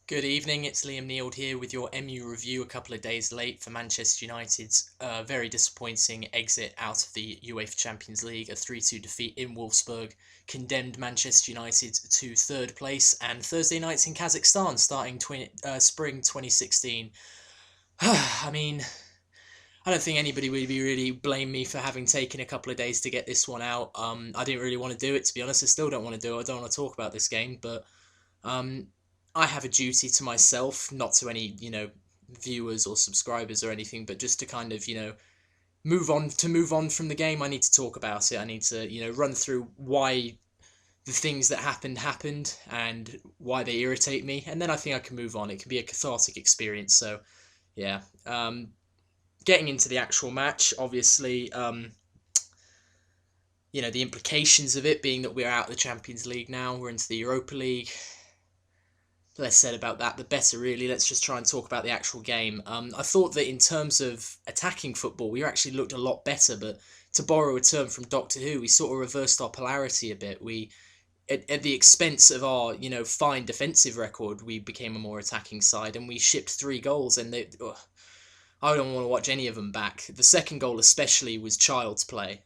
Good evening, it's Liam Neild here with your MU review a couple of days late for Manchester United's very disappointing exit out of the UEFA Champions League. A 3-2 defeat in Wolfsburg condemned Manchester United to third place, and Thursday nights in Kazakhstan starting spring 2016. I mean, I don't think anybody would be really blame me for having taken a couple of days to get this one out. I didn't really want to do it, to be honest. I still don't want to do it. I don't want to talk about this game, but um, I have a duty to myself, not to any, viewers or subscribers or anything, but just to kind of, move on from the game. I need to talk about it. I need to, run through why the things that happened and why they irritate me. And then I think I can move on. It can be a cathartic experience. So, yeah. Getting into the actual match, obviously, the implications of it being that we're out of the Champions League now, we're into the Europa League. The less said about that, the better, really. Let's just try and talk about the actual game. I thought that in terms of attacking football, we actually looked a lot better, but to borrow a term from Doctor Who, we sort of reversed our polarity a bit. We, at the expense of our, fine defensive record, we became a more attacking side, and we shipped 3 goals, and I don't want to watch any of them back. The second goal especially was child's play.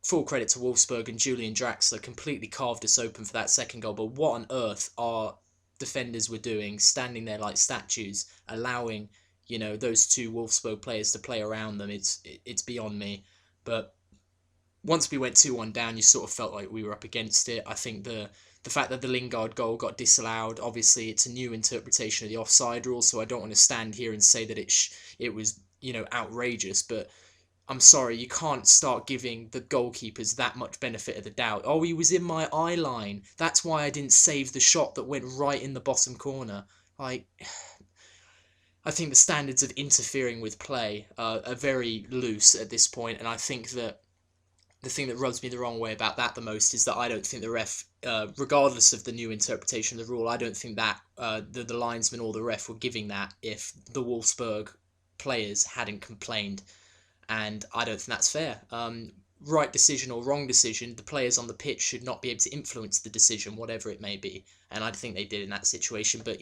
Full credit to Wolfsburg and Julian Draxler completely carved us open for that second goal, but what on earth are defenders were doing, standing there like statues, allowing those two Wolfsburg players to play around them? It's beyond me. But once we went 2-1 down, you sort of felt like we were up against it. I think the fact that the Lingard goal got disallowed, obviously it's a new interpretation of the offside rule, so I don't want to stand here and say that it was outrageous, but I'm sorry, you can't start giving the goalkeepers that much benefit of the doubt. Oh, he was in my eye line. That's why I didn't save the shot that went right in the bottom corner. Like, I think the standards of interfering with play are very loose at this point, and I think that the thing that rubs me the wrong way about that the most is that I don't think the ref, regardless of the new interpretation of the rule, I don't think that the linesman or the ref were giving that if the Wolfsburg players hadn't complained. And I don't think that's fair. Right decision or wrong decision, the players on the pitch should not be able to influence the decision, whatever it may be. And I think they did in that situation. But,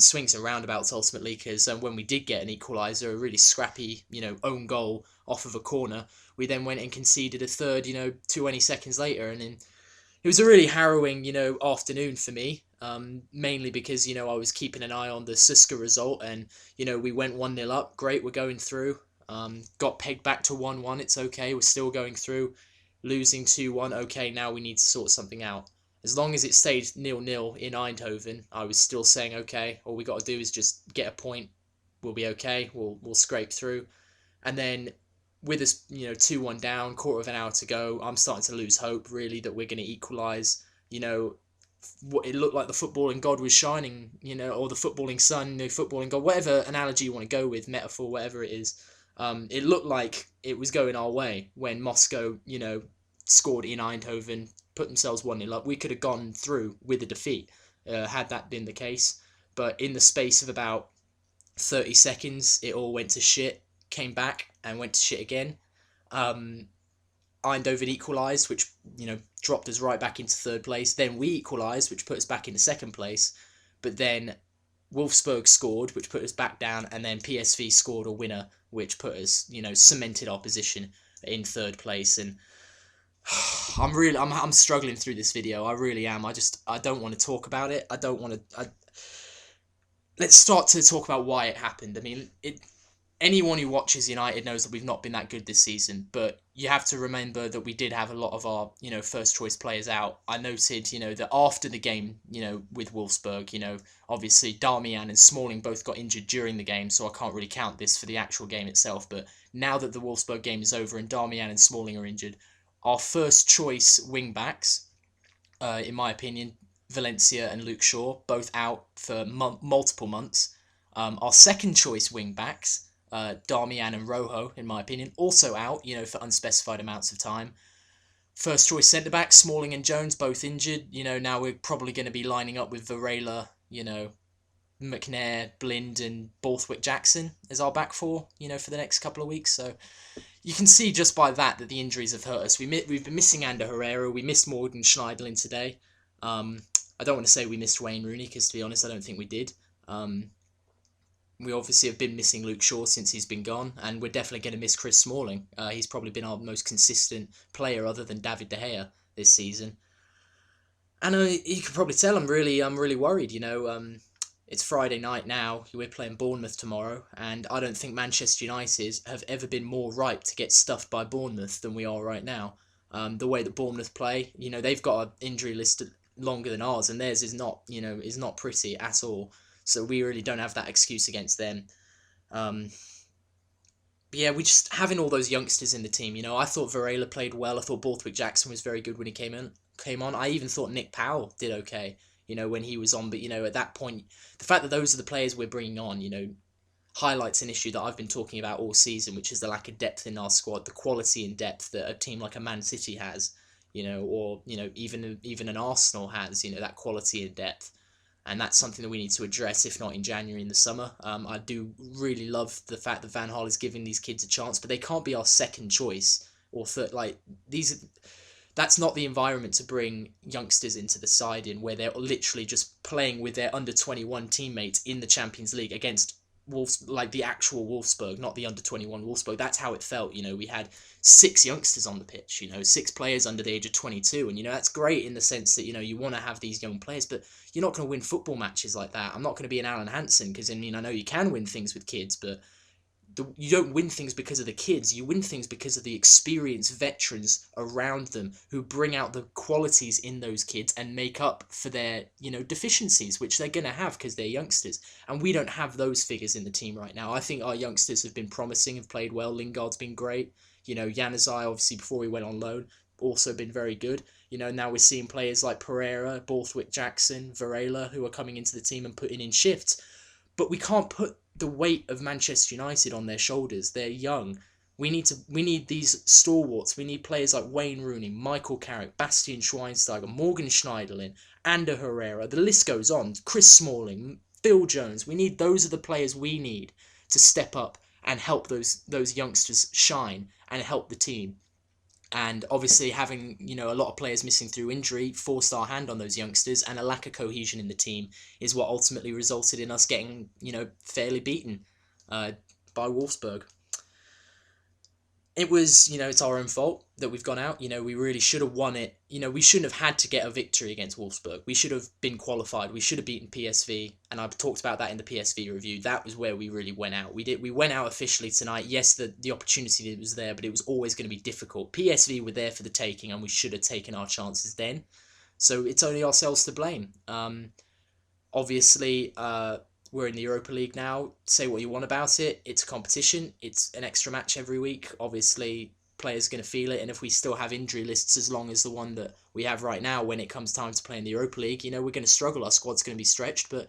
swings and roundabouts ultimately, because when we did get an equaliser, a really scrappy, own goal off of a corner, we then went and conceded a third, 20 seconds later. And then it was a really harrowing, afternoon for me. Mainly because, I was keeping an eye on the Suska result, and, we went 1-0 up. Great, we're going through. Got pegged back to 1-1, it's okay, we're still going through. Losing 2-1, okay, now we need to sort something out. As long as it stayed 0-0 in Eindhoven, I was still saying, okay, all we got to do is just get a point, we'll be okay, we'll scrape through. And then with us, 2-1 down, quarter of an hour to go, I'm starting to lose hope, really, that we're going to equalise. It looked like the footballing god was shining, or the footballing sun, the footballing god, whatever analogy you want to go with, metaphor, whatever it is. It looked like it was going our way when Moscow, scored in Eindhoven, put themselves 1-0 up. We could have gone through with a defeat, had that been the case. But in the space of about 30 seconds, it all went to shit, came back and went to shit again. Eindhoven equalised, which, dropped us right back into third place. Then we equalised, which put us back into second place. But then Wolfsburg scored, which put us back down, and then PSV scored a winner, which put us, cemented our position in third place. And I'm struggling through this video. I really am. I don't want to talk about it. I don't want to. Let's start to talk about why it happened. I mean, anyone who watches United knows that we've not been that good this season, but you have to remember that we did have a lot of our, first choice players out. I noted, that after the game, with Wolfsburg, obviously Darmian and Smalling both got injured during the game, so I can't really count this for the actual game itself, but now that the Wolfsburg game is over and Darmian and Smalling are injured, our first choice wing-backs, in my opinion, Valencia and Luke Shaw, both out for multiple months. Our second choice wing-backs, Darmian and Rojo, in my opinion, also out, for unspecified amounts of time. First choice centre-back, Smalling and Jones, both injured. Now we're probably going to be lining up with Varela, McNair, Blind and Borthwick-Jackson as our back four, for the next couple of weeks. So you can see just by that the injuries have hurt us. We've been missing Ander Herrera, we missed Morgan Schneiderlin today. I don't want to say we missed Wayne Rooney, because to be honest, I don't think we did. Um, we obviously have been missing Luke Shaw since he's been gone, and we're definitely going to miss Chris Smalling. He's probably been our most consistent player other than David De Gea this season. And you can probably tell I'm really worried. It's Friday night now. We're playing Bournemouth tomorrow, and I don't think Manchester United have ever been more ripe to get stuffed by Bournemouth than we are right now. The way that Bournemouth play, they've got an injury list longer than ours, and theirs is not pretty at all. So we really don't have that excuse against them. Um, but yeah, we just having all those youngsters in the team. I thought Varela played well. I thought Borthwick Jackson was very good when he came on. I even thought Nick Powell did okay. When he was on. But at that point, the fact that those are the players we're bringing on, highlights an issue that I've been talking about all season, which is the lack of depth in our squad, the quality and depth that a team like a Man City has, or even an Arsenal has, that quality and depth. And that's something that we need to address, if not in January, in the summer. I do really love the fact that Van Gaal is giving these kids a chance, but they can't be our second choice or third. That's not the environment to bring youngsters into the side in, where they're literally just playing with their under-21 teammates in the Champions League against like the actual Wolfsburg, not the under-21 Wolfsburg. That's how it felt. We had 6 youngsters on the pitch, 6 players under the age of 22. And, that's great in the sense that, you want to have these young players, but you're not going to win football matches like that. I'm not going to be an Alan Hansen, because, I know you can win things with kids, but you don't win things because of the kids. You win things because of the experienced veterans around them who bring out the qualities in those kids and make up for their, deficiencies, which they're going to have because they're youngsters. And we don't have those figures in the team right now. I think our youngsters have been promising, have played well. Lingard's been great. Januzaj, obviously, before he went on loan, also been very good. Now we're seeing players like Pereira, Borthwick Jackson, Varela, who are coming into the team and putting in shifts. But we can't put the weight of Manchester United on their shoulders. They're young. We need these stalwarts. We need players like Wayne Rooney, Michael Carrick, Bastian Schweinsteiger, Morgan Schneiderlin, Ander Herrera. The list goes on. Chris Smalling, Phil Jones. Those are the players we need to step up and help those youngsters shine and help the team. And obviously having, a lot of players missing through injury forced our hand on those youngsters, and a lack of cohesion in the team is what ultimately resulted in us getting, fairly beaten by Wolfsburg. It was, it's our own fault that we've gone out. We really should have won it. We shouldn't have had to get a victory against Wolfsburg. We should have been qualified. We should have beaten PSV. And I've talked about that in the PSV review. That was where we really went out. We went out officially tonight. Yes, the opportunity was there, but it was always going to be difficult. PSV were there for the taking, and we should have taken our chances then. So it's only ourselves to blame. Obviously, we're in the Europa League now. Say what you want about it. It's a competition. It's an extra match every week. Obviously, players are going to feel it. And if we still have injury lists as long as the one that we have right now, when it comes time to play in the Europa League, we're going to struggle. Our squad's going to be stretched. But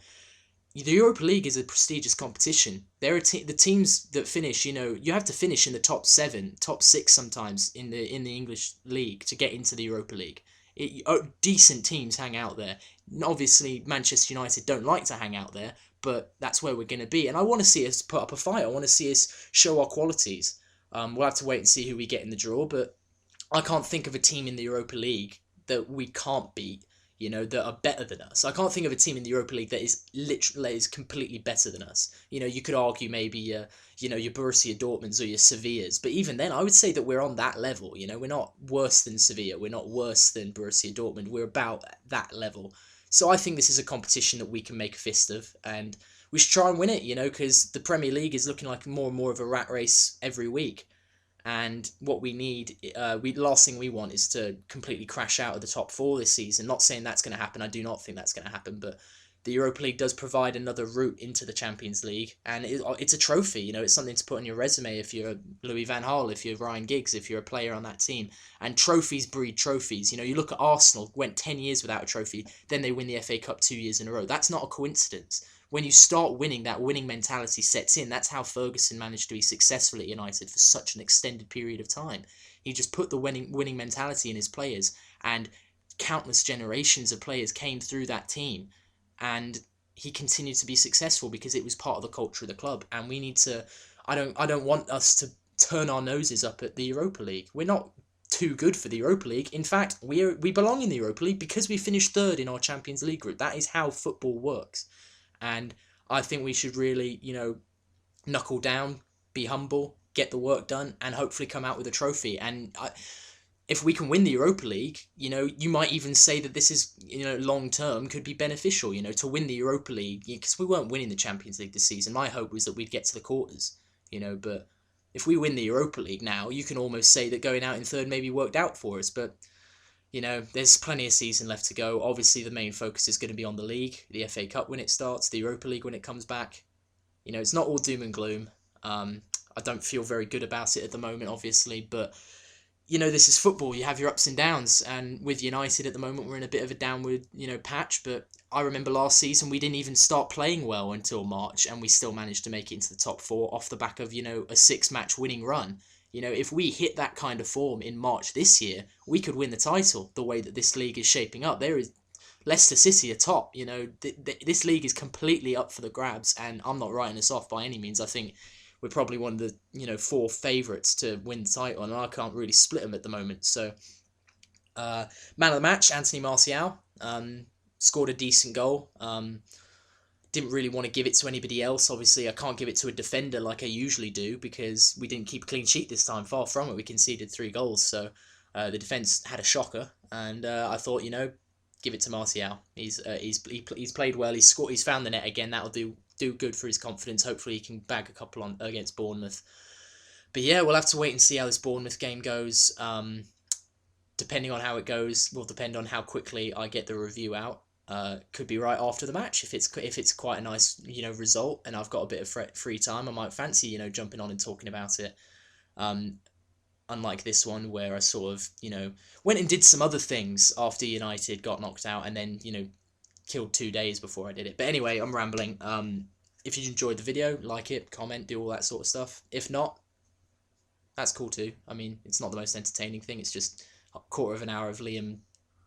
the Europa League is a prestigious competition. There are the teams that finish. You have to finish in the top 7, top 6 sometimes in the English league to get into the Europa League. Decent teams hang out there. Obviously, Manchester United don't like to hang out there, but that's where we're going to be. And I want to see us put up a fight. I want to see us show our qualities. We'll have to wait and see who we get in the draw, but I can't think of a team in the Europa League that we can't beat, that are better than us. I can't think of a team in the Europa League that is completely better than us. You could argue maybe, your Borussia Dortmunds or your Sevillas, but even then, I would say that we're on that level. We're not worse than Sevilla. We're not worse than Borussia Dortmund. We're about that level. So I think this is a competition that we can make a fist of, and we should try and win it, because the Premier League is looking like more and more of a rat race every week. And what we need, last thing we want is to completely crash out of the top 4 this season. Not saying that's going to happen. I do not think that's going to happen, but the Europa League does provide another route into the Champions League, and it's a trophy. It's something to put on your resume if you're Louis van Gaal, if you're Ryan Giggs, if you're a player on that team. And trophies breed trophies. You look at Arsenal, went 10 years without a trophy, then they win the FA Cup 2 years in a row. That's not a coincidence. When you start winning, that winning mentality sets in. That's how Ferguson managed to be successful at United for such an extended period of time. He just put the winning mentality in his players, and countless generations of players came through that team. And he continued to be successful because it was part of the culture of the club. And we need to. I don't want us to turn our noses up at the Europa League. We're not too good for the Europa League. In fact, we belong in the Europa League because we finished third in our Champions League group. That is how football works. And I think we should really, knuckle down, be humble, get the work done, and hopefully come out with a trophy. And if we can win the Europa League, you might even say that this is, long term could be beneficial, to win the Europa League, because we weren't winning the Champions League this season. My hope was that we'd get to the quarters, but if we win the Europa League now, you can almost say that going out in third maybe worked out for us. But, there's plenty of season left to go. Obviously, the main focus is going to be on the league, the FA Cup when it starts, the Europa League when it comes back. It's not all doom and gloom. I don't feel very good about it at the moment, obviously, but this is football. You have your ups and downs, and with United at the moment, we're in a bit of a downward, patch. But I remember last season we didn't even start playing well until March, and we still managed to make it into the top four off the back of, a 6-match winning run. If we hit that kind of form in March this year, we could win the title. The way that this league is shaping up, there is Leicester City atop. This league is completely up for the grabs, and I'm not writing us off by any means. I think we're probably one of the 4 favourites to win the title, and I can't really split them at the moment. So, man of the match, Anthony Martial, scored a decent goal. Didn't really want to give it to anybody else. Obviously, I can't give it to a defender like I usually do because we didn't keep a clean sheet this time. Far from it, we conceded 3 goals. So the defence had a shocker, and I thought, give it to Martial. He's played well. He's scored. He's found the net again. That'll do good for his confidence. Hopefully he can bag a couple on against Bournemouth. But yeah, we'll have to wait and see how this Bournemouth game goes. Depending on how it goes, will depend on how quickly I get the review out. Could be right after the match if it's quite a nice result and I've got a bit of free time. I might fancy jumping on and talking about it. Unlike this one where I sort of went and did some other things after United got knocked out and then killed 2 days before I did it. But anyway, I'm rambling. If you enjoyed the video, like it, comment, do all that sort of stuff. If not, that's cool too. I mean, it's not the most entertaining thing. It's just a quarter of an hour of Liam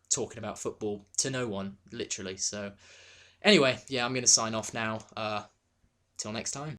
talking about football to no one, literally. So anyway, yeah, I'm going to sign off now. Till next time.